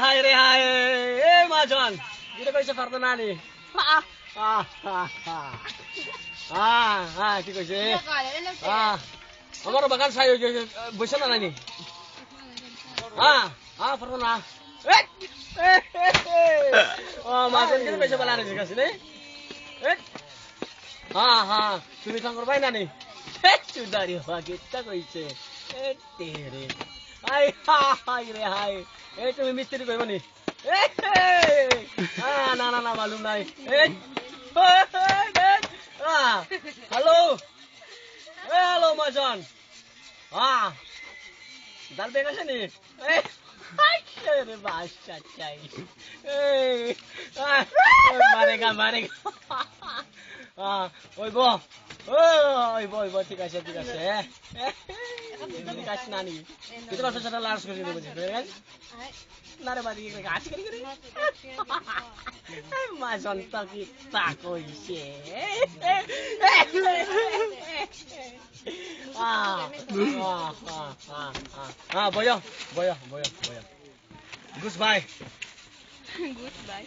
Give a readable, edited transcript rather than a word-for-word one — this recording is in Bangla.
Hai re hai. Majon. Kita kau bisa partner nani. কি কইছে আমার বাগান ছাই বসে না নানি পারবো না মাছের কিন্তু পয়সা বলা নিয়ে গেছে নে তুমি খান করবাই না নি চুদারি হওয়া গেটটা কইছে রে হাই রে হাই তুমি মিস্ত্রি কইব নি না না না মালুম নাই halo halo Majon dal bega sini bahasa cai marega oi bo ঠিক আছে ঠিক আছে নানি কিন্তু বাসা সাথে লার্জ করে দিতে বুঝছিস নারে বাড়ি গাছ করে Majon tak kita koi boyo. Goodbye. Goodbye.